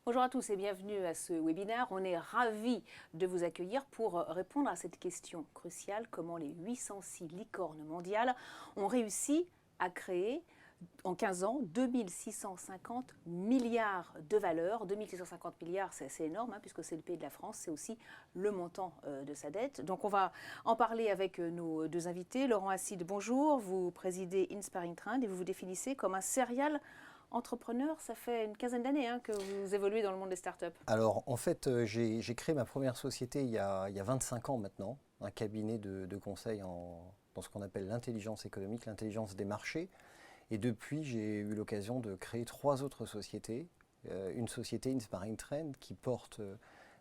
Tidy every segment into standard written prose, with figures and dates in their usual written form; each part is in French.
Bonjour à tous et bienvenue à ce webinaire. On est ravis de vous accueillir pour répondre à cette question cruciale: comment les 806 licornes mondiales ont réussi à créer en 15 ans 2650 milliards de valeur. 2650 milliards, c'est assez énorme puisque c'est le pays de la France, c'est aussi le montant de sa dette. Donc on va en parler avec nos deux invités. Laurent Asside, bonjour. Vous présidez Inspiring Trend et vous vous définissez comme un serial entrepreneur. Ça fait une quinzaine d'années que vous évoluez dans le monde des startups. Alors, en fait, j'ai créé ma première société il y a 25 ans maintenant, un cabinet de conseil dans ce qu'on appelle l'intelligence économique, l'intelligence des marchés. Et depuis, j'ai eu l'occasion de créer 3 autres sociétés. Une société Inspiring Trend qui porte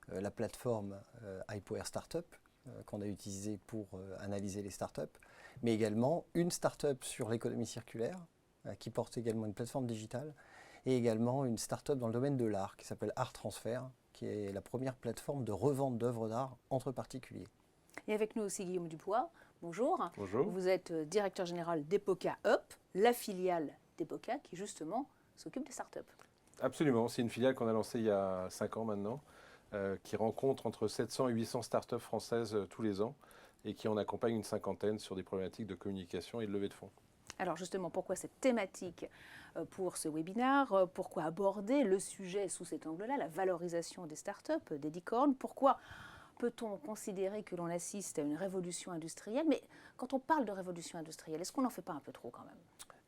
la plateforme iPower Startup qu'on a utilisée pour analyser les startups, mais également une startup sur l'économie circulaire qui porte également une plateforme digitale, et également une start-up dans le domaine de l'art qui s'appelle Art Transfer, qui est la première plateforme de revente d'œuvres d'art entre particuliers. Et avec nous aussi Guillaume Dubois. Bonjour. Bonjour. Vous êtes directeur général d'Epoca Up, la filiale d'Epoca qui justement s'occupe des startups. Absolument, c'est une filiale qu'on a lancée il y a 5 ans maintenant, qui rencontre entre 700 et 800 startups françaises tous les ans et qui en accompagne une cinquantaine sur des problématiques de communication et de levée de fonds. Alors justement, pourquoi cette thématique pour ce webinaire? Pourquoi aborder le sujet sous cet angle-là, la valorisation des startups, des licornes? Pourquoi peut-on considérer que l'on assiste à une révolution industrielle? Mais quand on parle de révolution industrielle, est-ce qu'on n'en fait pas un peu trop quand même?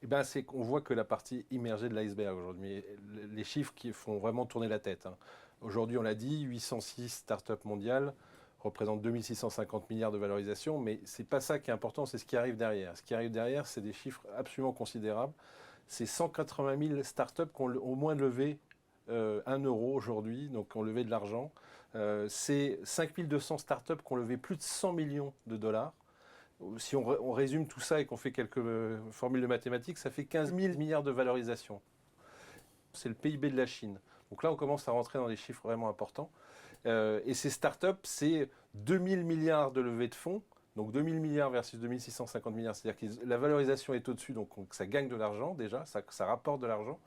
Eh bien, c'est qu'on voit que la partie immergée de l'iceberg aujourd'hui. Les chiffres qui font vraiment tourner la tête. Aujourd'hui, on l'a dit, 806 startups mondiales représentent 2650 milliards de valorisation, mais ce n'est pas ça qui est important, c'est ce qui arrive derrière. Ce qui arrive derrière, c'est des chiffres absolument considérables. C'est 180 000 startups qui ont au moins levé 1 euro aujourd'hui, donc qui ont levé de l'argent. C'est 5200 startups qui ont levé plus de 100 millions de dollars. Si on résume tout ça et qu'on fait quelques formules de mathématiques, ça fait 15 000 milliards de valorisation. C'est le PIB de la Chine. Donc là, on commence à rentrer dans des chiffres vraiment importants. Et ces startups, c'est 2000 milliards de levée de fonds. Donc 2000 milliards versus 2650 milliards. C'est-à-dire que la valorisation est au-dessus, donc ça gagne de l'argent déjà, ça rapporte de l'argent.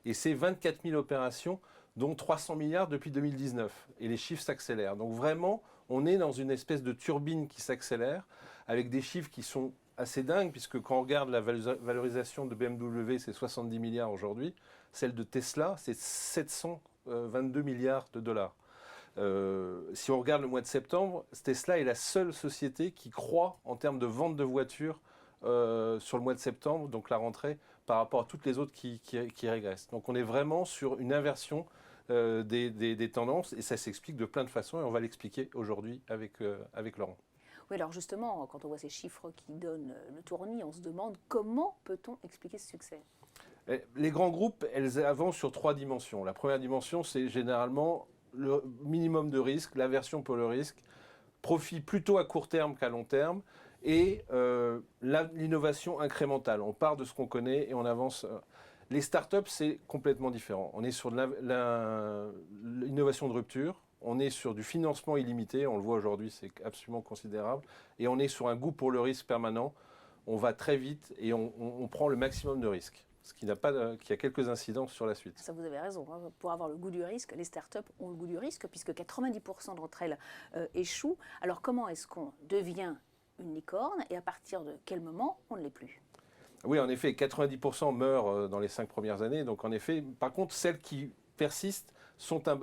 Et c'est 24 000 opérations, dont 300 milliards depuis 2019. Et les chiffres s'accélèrent. Donc vraiment, on est dans une espèce de turbine qui s'accélère, avec des chiffres qui sont assez dingues, puisque quand on regarde la valorisation de BMW, c'est 70 milliards aujourd'hui. Celle de Tesla, c'est 722 milliards de dollars. Si on regarde le mois de septembre, Tesla est la seule société qui croît en termes de vente de voitures sur le mois de septembre, donc la rentrée, par rapport à toutes les autres qui régressent. Donc on est vraiment sur une inversion des tendances, et ça s'explique de plein de façons, et on va l'expliquer aujourd'hui avec Laurent. Oui, alors justement, quand on voit ces chiffres qui donnent le tournis, on se demande comment peut-on expliquer ce succès? Les grands groupes, elles avancent sur 3 dimensions. La première dimension, c'est généralement le minimum de risque, l'aversion pour le risque, profit plutôt à court terme qu'à long terme, et l'innovation incrémentale. On part de ce qu'on connaît et on avance. Les startups, c'est complètement différent. On est sur l'innovation de rupture, on est sur du financement illimité, on le voit aujourd'hui, c'est absolument considérable, et on est sur un goût pour le risque permanent. On va très vite et on prend le maximum de risques, ce qui a quelques incidences sur la suite. Ça, vous avez raison. Pour avoir le goût du risque, les startups ont le goût du risque, puisque 90% d'entre elles échouent. Alors comment est-ce qu'on devient une licorne, et à partir de quel moment on ne l'est plus? Oui, en effet, 90% meurent dans les 5 premières années. Donc en effet, par contre, celles qui persistent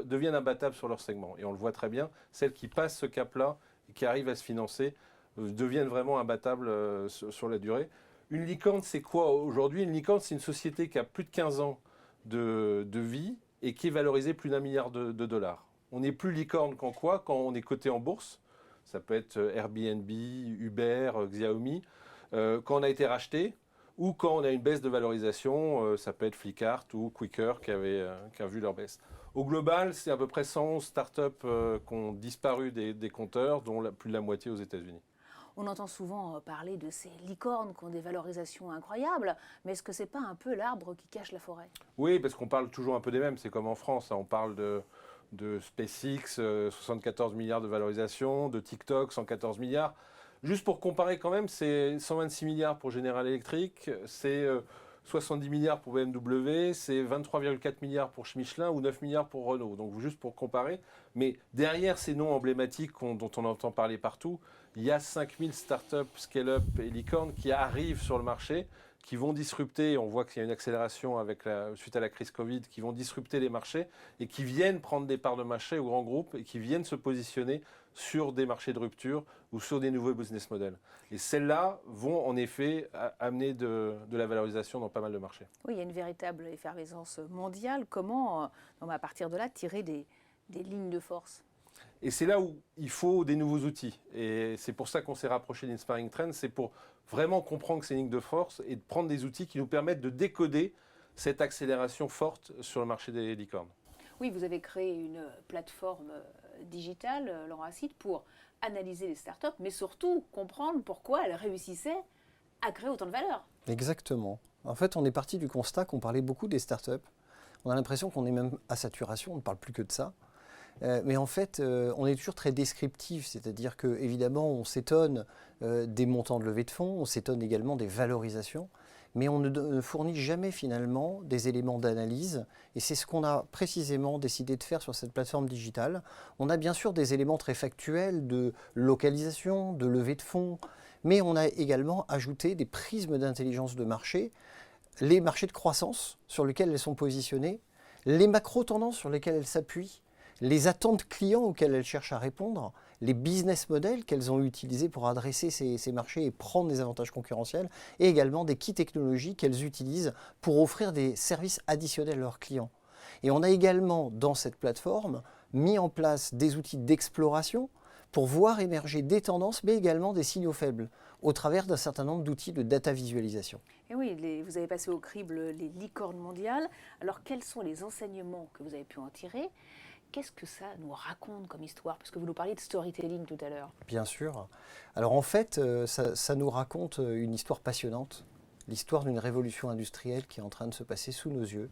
deviennent imbattables sur leur segment. Et on le voit très bien, celles qui passent ce cap-là et qui arrivent à se financer deviennent vraiment imbattables sur la durée. Une licorne, c'est quoi aujourd'hui? Une licorne, c'est une société qui a plus de 15 ans de vie et qui est valorisée plus d'1 milliard de dollars. On n'est plus licorne quand quoi? Quand on est coté en bourse. Ça peut être Airbnb, Uber, Xiaomi. Quand on a été racheté, ou quand on a une baisse de valorisation, ça peut être Flipkart ou Quikr qui a vu leur baisse. Au global, c'est à peu près 111 startups qui ont disparu des compteurs, dont plus de la moitié aux États-Unis. On entend souvent parler de ces licornes qui ont des valorisations incroyables, mais est-ce que ce n'est pas un peu l'arbre qui cache la forêt? Oui, parce qu'on parle toujours un peu des mêmes, c'est comme en France, on parle de SpaceX, 74 milliards de valorisation, de TikTok, 114 milliards. Juste pour comparer quand même, c'est 126 milliards pour General Electric, c'est 70 milliards pour BMW, c'est 23,4 milliards pour Michelin ou 9 milliards pour Renault. Donc juste pour comparer. Mais derrière ces noms emblématiques dont on entend parler partout, il y a 5000 startups, scale-up et licornes qui arrivent sur le marché, qui vont disrupter, on voit qu'il y a une accélération suite à la crise Covid, qui vont disrupter les marchés et qui viennent prendre des parts de marché aux grands groupes et qui viennent se positionner sur des marchés de rupture ou sur des nouveaux business models. Et celles-là vont en effet amener de la valorisation dans pas mal de marchés. Oui, il y a une véritable effervescence mondiale. Comment, à partir de là, tirer des lignes de force? Et c'est là où il faut des nouveaux outils. Et c'est pour ça qu'on s'est rapproché d'Inspiring Trends, c'est pour vraiment comprendre que c'est une ligne de force et de prendre des outils qui nous permettent de décoder cette accélération forte sur le marché des licornes. Oui, vous avez créé une plateforme digitale, Laurent Acide, pour analyser les startups, mais surtout comprendre pourquoi elles réussissaient à créer autant de valeur. Exactement. En fait, on est parti du constat qu'on parlait beaucoup des startups. On a l'impression qu'on est même à saturation, on ne parle plus que de ça. Mais en fait, on est toujours très descriptif, c'est-à-dire qu'évidemment, on s'étonne des montants de levée de fonds, on s'étonne également des valorisations, mais on ne fournit jamais finalement des éléments d'analyse, et c'est ce qu'on a précisément décidé de faire sur cette plateforme digitale. On a bien sûr des éléments très factuels de localisation, de levée de fonds, mais on a également ajouté des prismes d'intelligence de marché, les marchés de croissance sur lesquels elles sont positionnées, les macro-tendances sur lesquelles elles s'appuient, les attentes clients auxquelles elles cherchent à répondre, les business models qu'elles ont utilisés pour adresser ces marchés et prendre des avantages concurrentiels, et également des key technologies qu'elles utilisent pour offrir des services additionnels à leurs clients. Et on a également, dans cette plateforme, mis en place des outils d'exploration pour voir émerger des tendances, mais également des signaux faibles, au travers d'un certain nombre d'outils de data visualisation. Et oui, vous avez passé au crible les licornes mondiales. Alors, quels sont les enseignements que vous avez pu en tirer ? Qu'est-ce que ça nous raconte comme histoire? Parce que vous nous parliez de storytelling tout à l'heure. Bien sûr. Alors en fait, ça nous raconte une histoire passionnante, l'histoire d'une révolution industrielle qui est en train de se passer sous nos yeux.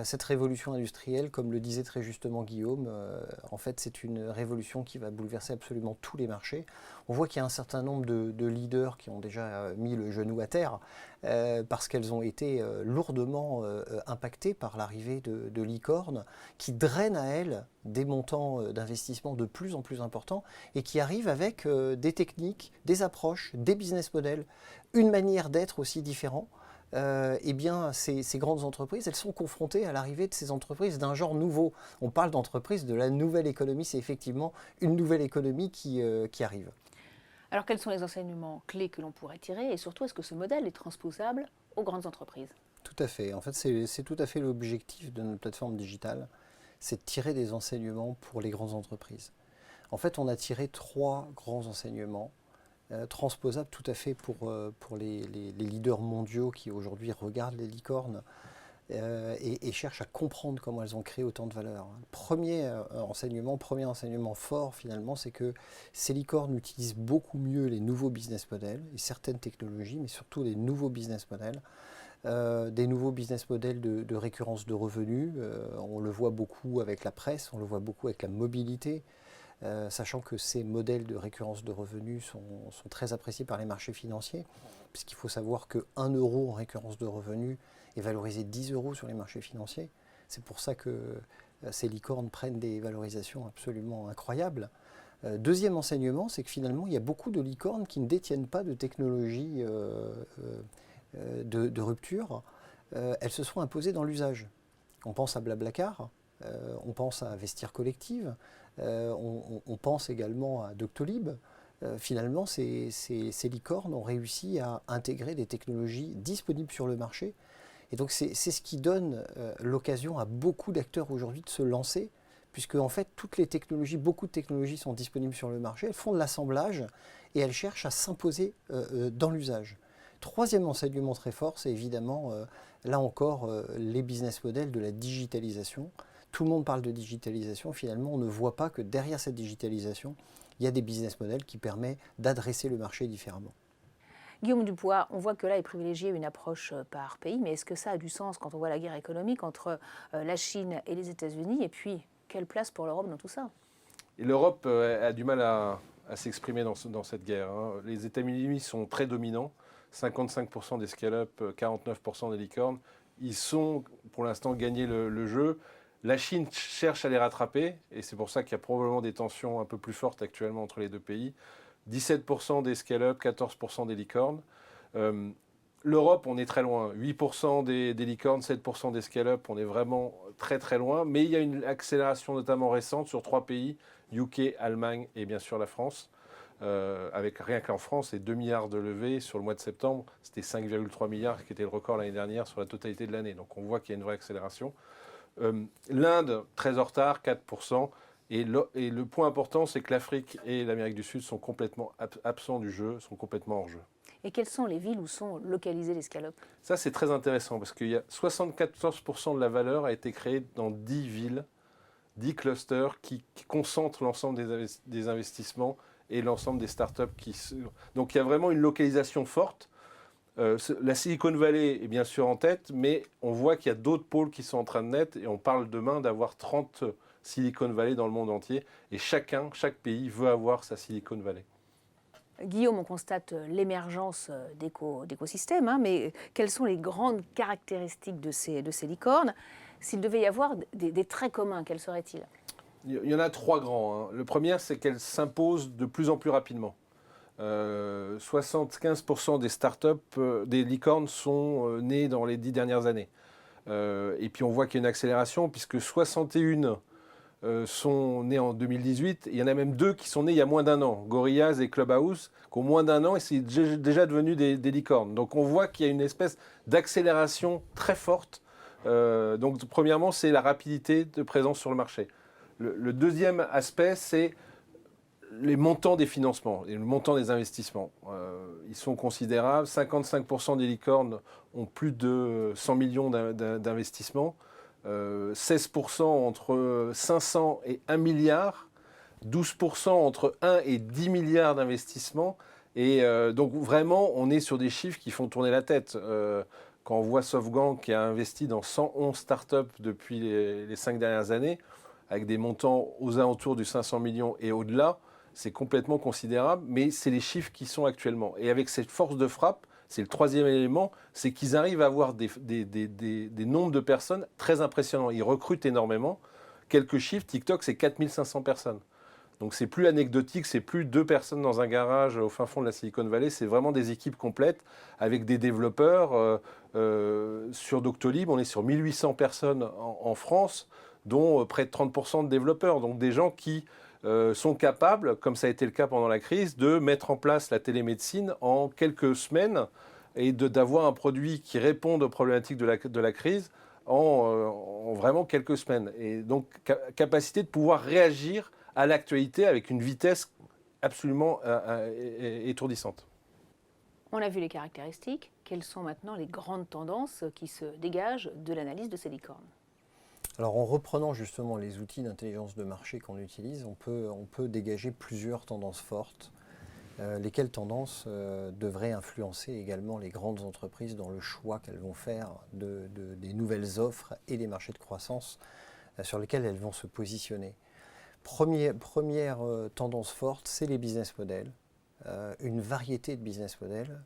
Cette révolution industrielle, comme le disait très justement Guillaume, en fait c'est une révolution qui va bouleverser absolument tous les marchés. On voit qu'il y a un certain nombre de leaders qui ont déjà mis le genou à terre parce qu'elles ont été lourdement impactées par l'arrivée de licornes qui drainent à elles des montants d'investissement de plus en plus importants et qui arrivent avec des techniques, des approches, des business models, une manière d'être aussi différente. Eh bien, ces grandes entreprises, elles sont confrontées à l'arrivée de ces entreprises d'un genre nouveau. On parle d'entreprises de la nouvelle économie, c'est effectivement une nouvelle économie qui arrive. Alors, quels sont les enseignements clés que l'on pourrait tirer et surtout, est-ce que ce modèle est transposable aux grandes entreprises? Tout à fait. En fait, c'est tout à fait l'objectif de notre plateforme digitale, c'est de tirer des enseignements pour les grandes entreprises. En fait, on a tiré 3 grands enseignements transposable tout à fait pour les leaders mondiaux qui aujourd'hui regardent les licornes et cherchent à comprendre comment elles ont créé autant de valeur. Premier enseignement fort finalement, c'est que ces licornes utilisent beaucoup mieux les nouveaux business models et certaines technologies, mais surtout les nouveaux business models. Des nouveaux business models de récurrence de revenus. On le voit beaucoup avec la presse, on le voit beaucoup avec la mobilité. Sachant que ces modèles de récurrence de revenus sont très appréciés par les marchés financiers, puisqu'il faut savoir que 1 euro en récurrence de revenus est valorisé 10 euros sur les marchés financiers. C'est pour ça que ces licornes prennent des valorisations absolument incroyables. Deuxième enseignement, c'est que finalement, il y a beaucoup de licornes qui ne détiennent pas de technologie de rupture. Elles se sont imposées dans l'usage. On pense à Blablacar, on pense à Vestiaire Collective, on pense également à Doctolib. Finalement, ces licornes ont réussi à intégrer des technologies disponibles sur le marché. Et donc, c'est ce qui donne l'occasion à beaucoup d'acteurs aujourd'hui de se lancer, puisque en fait, beaucoup de technologies sont disponibles sur le marché, elles font de l'assemblage et elles cherchent à s'imposer dans l'usage. Troisième enseignement très fort, c'est évidemment, là encore, les business models de la digitalisation. Tout le monde parle de digitalisation, finalement on ne voit pas que derrière cette digitalisation, il y a des business models qui permettent d'adresser le marché différemment. Guillaume Dupois, on voit que là est privilégiée une approche par pays, mais est-ce que ça a du sens quand on voit la guerre économique entre la Chine et les États-Unis? Et puis, quelle place pour l'Europe dans tout ça? Et l'Europe a du mal à s'exprimer dans cette guerre. Les États-Unis sont très dominants. 55% des scale-up, 49% des licornes. Ils sont pour l'instant gagné le jeu. La Chine cherche à les rattraper et c'est pour ça qu'il y a probablement des tensions un peu plus fortes actuellement entre les deux pays. 17% des scale-up, 14% des licornes. L'Europe, on est très loin. 8% des licornes, 7% des scale-up, on est vraiment très très loin. Mais il y a une accélération notamment récente sur 3 pays, UK, Allemagne et bien sûr la France. Avec rien qu'en France, c'est 2 milliards de levées sur le mois de septembre. C'était 5,3 milliards qui était le record l'année dernière sur la totalité de l'année. Donc on voit qu'il y a une vraie accélération. L'Inde, très en retard, 4%. Et le point important, c'est que l'Afrique et l'Amérique du Sud sont complètement absents du jeu, sont complètement hors jeu. Et quelles sont les villes où sont localisées les scallops? Ça, c'est très intéressant parce qu'il y a 74% de la valeur a été créée dans 10 villes, 10 clusters qui concentrent l'ensemble des investissements et l'ensemble des startups. Donc il y a vraiment une localisation forte. La Silicon Valley est bien sûr en tête, mais on voit qu'il y a d'autres pôles qui sont en train de naître et on parle demain d'avoir 30 Silicon Valley dans le monde entier et chaque pays veut avoir sa Silicon Valley. Guillaume, on constate l'émergence d'écosystèmes, hein, mais quelles sont les grandes caractéristiques de ces licornes? S'il devait y avoir des traits communs, quels seraient-ils? Il y en a 3 grands. Hein. Le premier, c'est qu'elles s'imposent de plus en plus rapidement. 75% des startups, des licornes sont nées dans les 10 dernières années. Et puis on voit qu'il y a une accélération puisque 61 sont nés en 2018. Il y en a même 2 qui sont nés il y a moins d'1 an. Gorillaz et Clubhouse, qui ont moins d'1 an et c'est déjà devenu des licornes. Donc on voit qu'il y a une espèce d'accélération très forte. Donc premièrement, c'est la rapidité de présence sur le marché. Le deuxième aspect, c'est les montants des financements et le montant des investissements. Ils sont considérables. 55% des licornes ont plus de 100 millions d'investissements. 16% entre 500 et 1 milliard. 12% entre 1 et 10 milliards d'investissements. Et donc vraiment, on est sur des chiffres qui font tourner la tête. Quand on voit SoftBank qui a investi dans 111 startups depuis les 5 dernières années, avec des montants aux alentours du 500 millions et au-delà, c'est complètement considérable, mais c'est les chiffres qui sont actuellement. Et avec cette force de frappe, c'est le troisième élément, c'est qu'ils arrivent à avoir des nombres de personnes très impressionnants. Ils recrutent énormément. Quelques chiffres, TikTok, c'est 4500 personnes. Donc c'est plus anecdotique, c'est plus 2 personnes dans un garage au fin fond de la Silicon Valley, c'est vraiment des équipes complètes avec des développeurs. Sur Doctolib, on est sur 1800 personnes en France, dont près de 30% de développeurs. Donc des gens qui sont capables, comme ça a été le cas pendant la crise, de mettre en place la télémédecine en quelques semaines et d'avoir un produit qui réponde aux problématiques de la crise en vraiment quelques semaines. Et donc capacité de pouvoir réagir à l'actualité avec une vitesse absolument étourdissante. On a vu les caractéristiques. Quelles sont maintenant les grandes tendances qui se dégagent de l'analyse de ces licornes? Alors en reprenant justement les outils d'intelligence de marché qu'on utilise, on peut dégager plusieurs tendances fortes, lesquelles tendances devraient influencer également les grandes entreprises dans le choix qu'elles vont faire des nouvelles offres et des marchés de croissance sur lesquels elles vont se positionner. Première tendance forte, c'est les business models. Une variété de business models.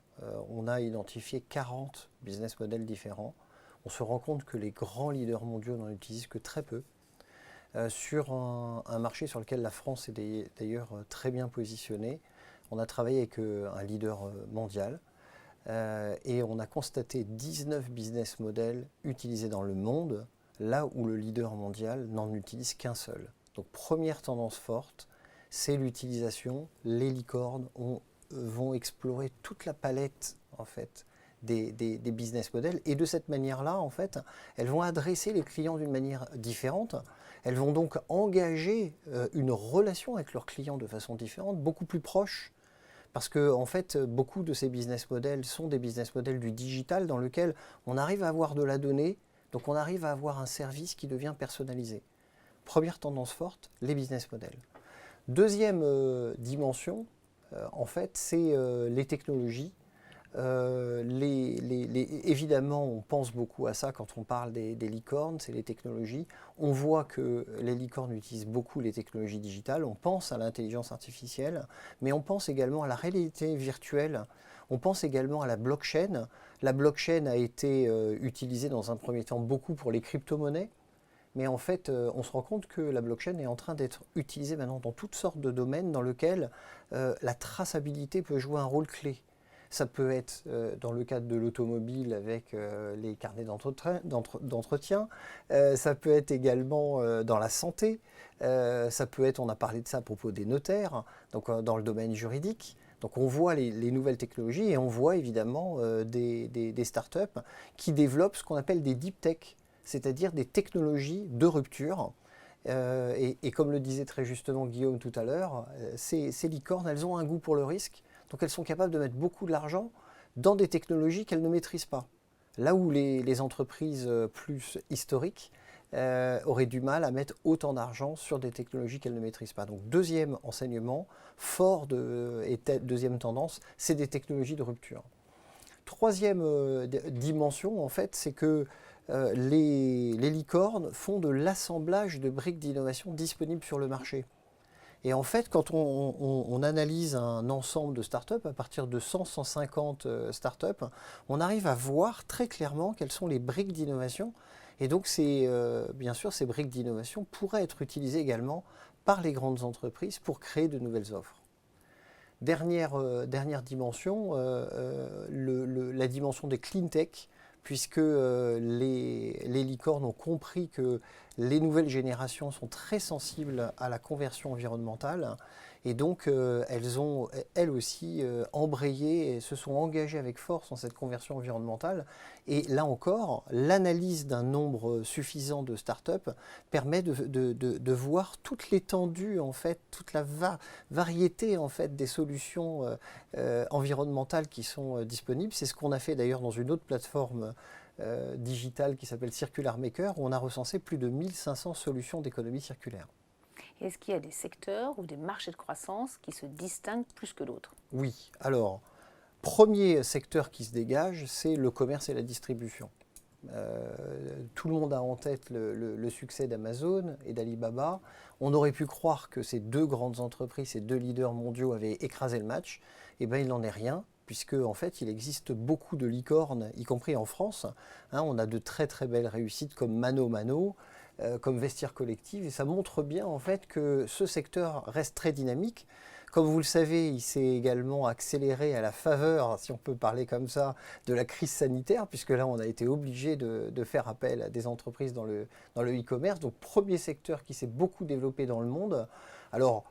On a identifié 40 business models différents. On se rend compte que les grands leaders mondiaux n'en utilisent que très peu. Sur un marché sur lequel la France est d'ailleurs très bien positionnée, on a travaillé avec un leader mondial et on a constaté 19 business models utilisés dans le monde, là où le leader mondial n'en utilise qu'un seul. Donc première tendance forte, c'est l'utilisation. Les licornes vont explorer toute la palette en fait, des business models et de cette manière-là, en fait, elles vont adresser les clients d'une manière différente. Elles vont donc engager une relation avec leurs clients de façon différente, beaucoup plus proche, parce que en fait, beaucoup de ces business models sont des business models du digital dans lequel on arrive à avoir de la donnée, donc on arrive à avoir un service qui devient personnalisé. Première tendance forte, les business models. Deuxième dimension, en fait, c'est les technologies. Évidemment, on pense beaucoup à ça quand on parle des licornes, c'est les technologies. On voit que les licornes utilisent beaucoup les technologies digitales. On pense à l'intelligence artificielle, mais on pense également à la réalité virtuelle. On pense également à la blockchain. La blockchain a été utilisée dans un premier temps beaucoup pour les crypto-monnaies. Mais en fait, on se rend compte que la blockchain est en train d'être utilisée maintenant dans toutes sortes de domaines dans lesquels la traçabilité peut jouer un rôle clé. Ça peut être dans le cadre de l'automobile avec les carnets d'entretien. Ça peut être également dans la santé. Ça peut être, on a parlé de ça à propos des notaires, donc dans le domaine juridique. Donc on voit les nouvelles technologies et on voit évidemment des startups qui développent ce qu'on appelle des deep tech, c'est-à-dire des technologies de rupture. Et comme le disait très justement Guillaume tout à l'heure, ces licornes, elles ont un goût pour le risque. Donc elles sont capables de mettre beaucoup de l'argent dans des technologies qu'elles ne maîtrisent pas. Là où les entreprises plus historiques auraient du mal à mettre autant d'argent sur des technologies qu'elles ne maîtrisent pas. Donc deuxième enseignement fort et deuxième tendance, c'est des technologies de rupture. Troisième dimension, en fait, c'est que les licornes font de l'assemblage de briques d'innovation disponibles sur le marché. Et en fait, quand on analyse un ensemble de startups, à partir de 100-150 startups, on arrive à voir très clairement quelles sont les briques d'innovation. Et donc, bien sûr, ces briques d'innovation pourraient être utilisées également par les grandes entreprises pour créer de nouvelles offres. Dernière dimension, la dimension des clean tech, puisque les licornes ont compris que les nouvelles générations sont très sensibles à la conversion environnementale et donc elles ont elles aussi embrayé et se sont engagées avec force dans cette conversion environnementale. Et là encore, l'analyse d'un nombre suffisant de startups permet de voir toute l'étendue, en fait, toute la variété en fait, des solutions environnementales qui sont disponibles. C'est ce qu'on a fait d'ailleurs dans une autre plateforme digitale qui s'appelle Circular Maker, où on a recensé plus de 1500 solutions d'économie circulaire. Est-ce qu'il y a des secteurs ou des marchés de croissance qui se distinguent plus que d'autres? Oui. Alors, premier secteur qui se dégage, c'est le commerce et la distribution. Tout le monde a en tête le succès d'Amazon et d'Alibaba. On aurait pu croire que ces deux grandes entreprises, ces deux leaders mondiaux avaient écrasé le match. Eh bien, il n'en est rien, puisque en fait, il existe beaucoup de licornes, y compris en France. On a de très très belles réussites comme Mano, comme Vestiaire Collective, et ça montre bien en fait que ce secteur reste très dynamique. Comme vous le savez, il s'est également accéléré à la faveur, si on peut parler comme ça, de la crise sanitaire, puisque là, on a été obligé de faire appel à des entreprises dans le e-commerce. Donc, premier secteur qui s'est beaucoup développé dans le monde. Alors,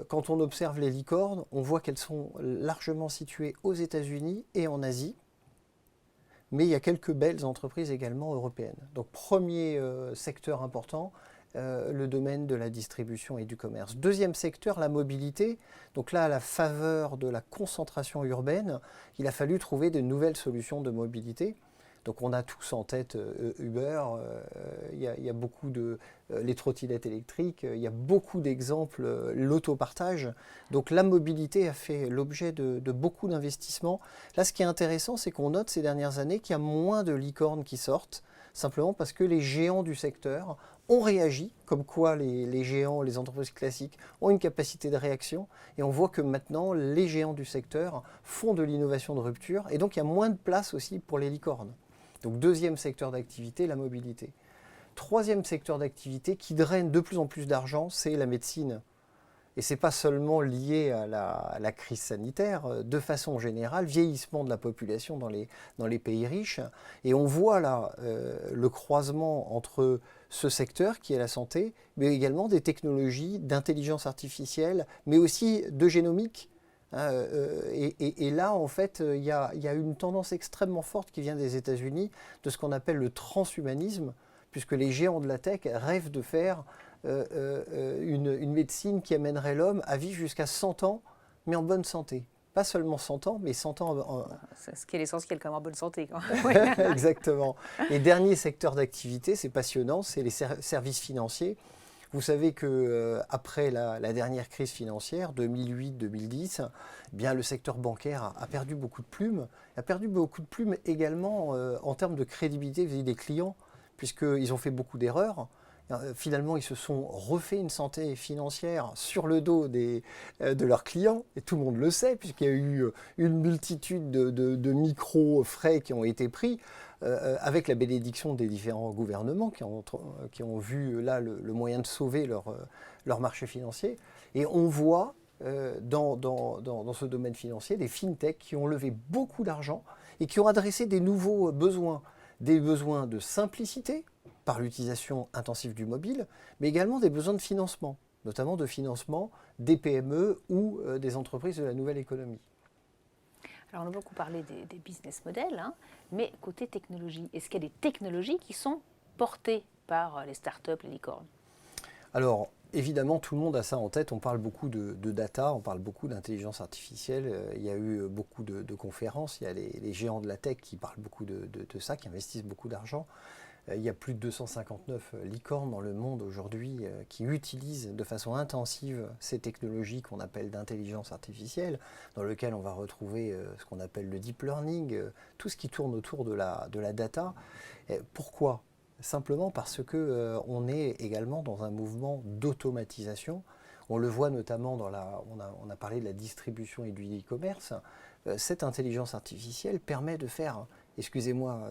quand on observe les licornes, on voit qu'elles sont largement situées aux États-Unis et en Asie. Mais il y a quelques belles entreprises également européennes. Donc, premier secteur important, le domaine de la distribution et du commerce. Deuxième secteur, la mobilité. Donc là, à la faveur de la concentration urbaine, il a fallu trouver de nouvelles solutions de mobilité. Donc on a tous en tête Uber, il y a beaucoup les trottinettes électriques, il y a beaucoup d'exemples, l'autopartage. Donc la mobilité a fait l'objet de beaucoup d'investissements. Là, ce qui est intéressant, c'est qu'on note ces dernières années qu'il y a moins de licornes qui sortent, simplement parce que les géants du secteur ont réagi, comme quoi les géants, les entreprises classiques ont une capacité de réaction, et on voit que maintenant les géants du secteur font de l'innovation de rupture, et donc il y a moins de place aussi pour les licornes. Donc deuxième secteur d'activité, la mobilité. Troisième secteur d'activité qui draine de plus en plus d'argent, c'est la médecine. Et ce n'est pas seulement lié à la crise sanitaire, de façon générale, vieillissement de la population dans les pays riches. Et on voit là le croisement entre ce secteur qui est la santé, mais également des technologies d'intelligence artificielle, mais aussi de génomique. Et là, en fait, il y a une tendance extrêmement forte qui vient des États-Unis de ce qu'on appelle le transhumanisme, puisque les géants de la tech rêvent de faire une médecine qui amènerait l'homme à vivre jusqu'à 100 ans, mais en bonne santé. Pas seulement 100 ans, mais 100 ans C'est ce qui est l'essentiel, quand même, en bonne santé. Exactement. Et dernier secteur d'activité, c'est passionnant, c'est les services financiers. Vous savez qu'après la dernière crise financière, 2008-2010, eh bien, le secteur bancaire a perdu beaucoup de plumes. Il a perdu beaucoup de plumes également en termes de crédibilité vis-à-vis des clients, puisqu'ils ont fait beaucoup d'erreurs. Finalement, ils se sont refait une santé financière sur le dos de leurs clients, et tout le monde le sait, puisqu'il y a eu une multitude de micro-frais qui ont été pris, avec la bénédiction des différents gouvernements qui ont vu là le moyen de sauver leur marché financier. Et on voit dans ce domaine financier des fintechs qui ont levé beaucoup d'argent et qui ont adressé des nouveaux besoins, des besoins de simplicité, par l'utilisation intensive du mobile, mais également des besoins de financement, notamment de financement des PME ou des entreprises de la nouvelle économie. Alors on a beaucoup parlé des business models, hein, mais côté technologie, est-ce qu'il y a des technologies qui sont portées par les startups, les licornes? Alors, évidemment, tout le monde a ça en tête. On parle beaucoup de data, on parle beaucoup d'intelligence artificielle. Il y a eu beaucoup de conférences. Il y a les géants de la tech qui parlent beaucoup de ça, qui investissent beaucoup d'argent. Il y a plus de 259 licornes dans le monde aujourd'hui qui utilisent de façon intensive ces technologies qu'on appelle d'intelligence artificielle, dans lequel on va retrouver ce qu'on appelle le deep learning, tout ce qui tourne autour de la data. Pourquoi ? Simplement parce qu'on est également dans un mouvement d'automatisation. On le voit notamment on a parlé de la distribution et du e-commerce. Cette intelligence artificielle permet de faire, excusez-moi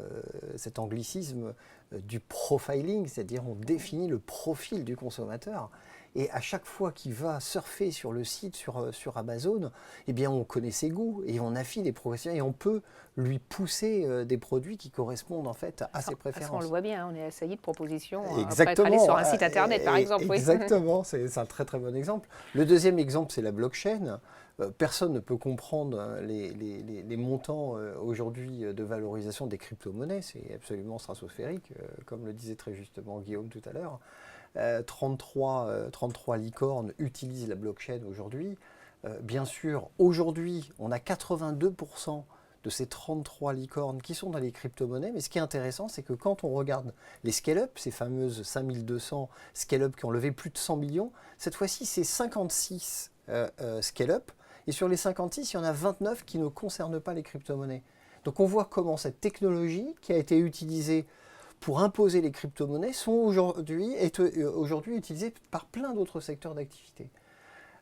cet anglicisme, du profiling, c'est-à-dire on définit le profil du consommateur. Et à chaque fois qu'il va surfer sur le site, sur Amazon, eh bien on connaît ses goûts et on affine des progressions et on peut lui pousser des produits qui correspondent en fait à ses préférences. On le voit bien, on est assailli de propositions Exactement. après être allé sur un site internet par exemple. Exactement, oui. C'est un très très bon exemple. Le deuxième exemple, c'est la blockchain. Personne ne peut comprendre les montants aujourd'hui de valorisation des crypto-monnaies. C'est absolument stratosphérique, comme le disait très justement Guillaume tout à l'heure. 33 licornes utilisent la blockchain aujourd'hui. Bien sûr, aujourd'hui, on a 82% de ces 33 licornes qui sont dans les crypto-monnaies. Mais ce qui est intéressant, c'est que quand on regarde les scale-up, ces fameuses 5200 scale-up qui ont levé plus de 100 millions, cette fois-ci, c'est 56 scale-up. Et sur les 56, il y en a 29 qui ne concernent pas les crypto-monnaies. Donc on voit comment cette technologie qui a été utilisée pour imposer les crypto-monnaies sont aujourd'hui utilisées par plein d'autres secteurs d'activité.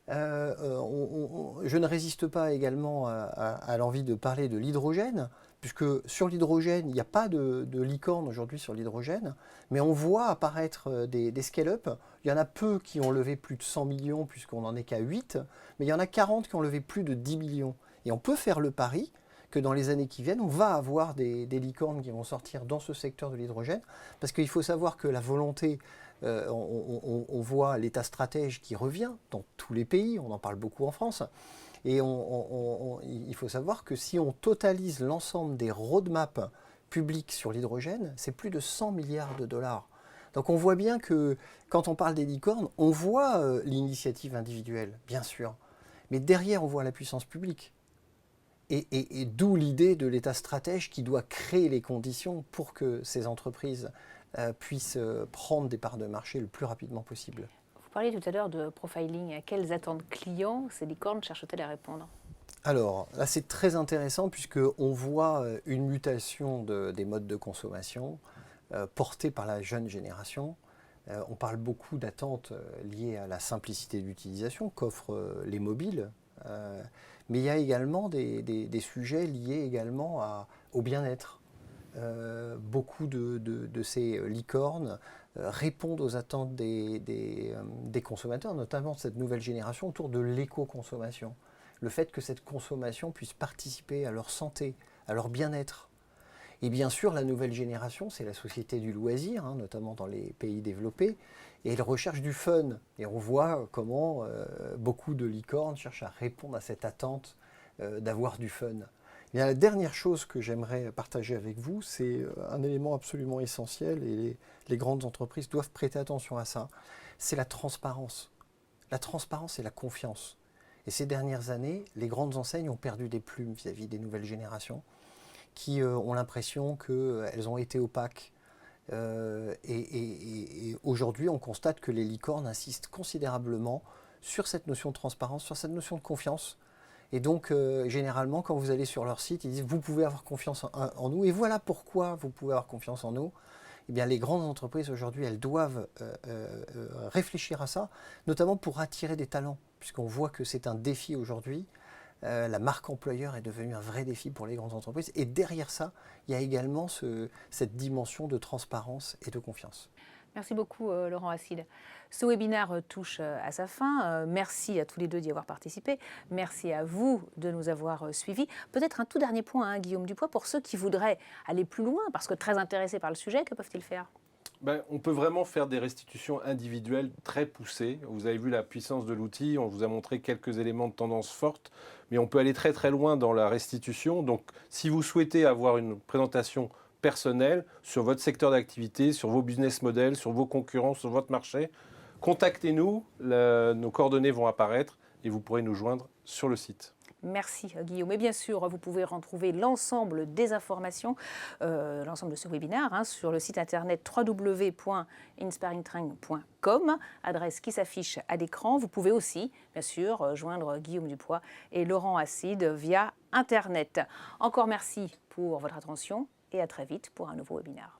Je ne résiste pas également à l'envie de parler de l'hydrogène, puisque sur l'hydrogène, il n'y a pas de licorne aujourd'hui sur l'hydrogène, mais on voit apparaître des scale-up. Il y en a peu qui ont levé plus de 100 millions, puisqu'on n'en est qu'à 8, mais il y en a 40 qui ont levé plus de 10 millions. Et on peut faire le pari que dans les années qui viennent, on va avoir des licornes qui vont sortir dans ce secteur de l'hydrogène, parce qu'il faut savoir que la volonté, on voit l'État stratège qui revient dans tous les pays, on en parle beaucoup en France, et il faut savoir que si on totalise l'ensemble des roadmaps publics sur l'hydrogène, c'est plus de 100 milliards de dollars. Donc on voit bien que quand on parle des licornes, on voit l'initiative individuelle, bien sûr, mais derrière on voit la puissance publique. Et d'où l'idée de l'État stratège qui doit créer les conditions pour que ces entreprises puissent prendre des parts de marché le plus rapidement possible. Vous parliez tout à l'heure de profiling. À quelles attentes clients ces licornes cherchent-elles à répondre? Alors là, c'est très intéressant puisqu'on voit une mutation des modes de consommation portée par la jeune génération. On parle beaucoup d'attentes liées à la simplicité d'utilisation qu'offrent les mobiles. Mais il y a également des sujets liés également au bien-être. Beaucoup de ces licornes répondent aux attentes des consommateurs, notamment de cette nouvelle génération, autour de l'éco-consommation. Le fait que cette consommation puisse participer à leur santé, à leur bien-être. Et bien sûr, la nouvelle génération, c'est la société du loisir, hein, notamment dans les pays développés, et ils recherchent du fun. Et on voit comment beaucoup de licornes cherchent à répondre à cette attente d'avoir du fun. Et la dernière chose que j'aimerais partager avec vous, c'est un élément absolument essentiel, et les grandes entreprises doivent prêter attention à ça, c'est la transparence. La transparence et la confiance. Et ces dernières années, les grandes enseignes ont perdu des plumes vis-à-vis des nouvelles générations, qui ont l'impression qu'elles ont été opaques, Et aujourd'hui, on constate que les licornes insistent considérablement sur cette notion de transparence, sur cette notion de confiance. Et donc, généralement, quand vous allez sur leur site, ils disent « vous pouvez avoir confiance en nous ». Et voilà pourquoi vous pouvez avoir confiance en nous. Eh bien, les grandes entreprises, aujourd'hui, elles doivent réfléchir à ça, notamment pour attirer des talents, puisqu'on voit que c'est un défi aujourd'hui. La marque employeur est devenue un vrai défi pour les grandes entreprises. Et derrière ça, il y a également cette dimension de transparence et de confiance. Merci beaucoup, Laurent Acide. Ce webinaire touche à sa fin. Merci à tous les deux d'y avoir participé. Merci à vous de nous avoir suivis. Peut-être un tout dernier point, hein, Guillaume Dupois, pour ceux qui voudraient aller plus loin, parce que très intéressés par le sujet, que peuvent-ils faire ? On peut vraiment faire des restitutions individuelles très poussées. Vous avez vu la puissance de l'outil, on vous a montré quelques éléments de tendance forte, mais on peut aller très très loin dans la restitution. Donc si vous souhaitez avoir une présentation personnelle sur votre secteur d'activité, sur vos business models, sur vos concurrents, sur votre marché, contactez-nous, nos coordonnées vont apparaître et vous pourrez nous joindre sur le site. Merci Guillaume. Et bien sûr, vous pouvez retrouver l'ensemble des informations, l'ensemble de ce webinaire, hein, sur le site internet www.inspiringtraining.com, adresse qui s'affiche à l'écran. Vous pouvez aussi, bien sûr, joindre Guillaume Dupois et Laurent Acide via Internet. Encore merci pour votre attention et à très vite pour un nouveau webinaire.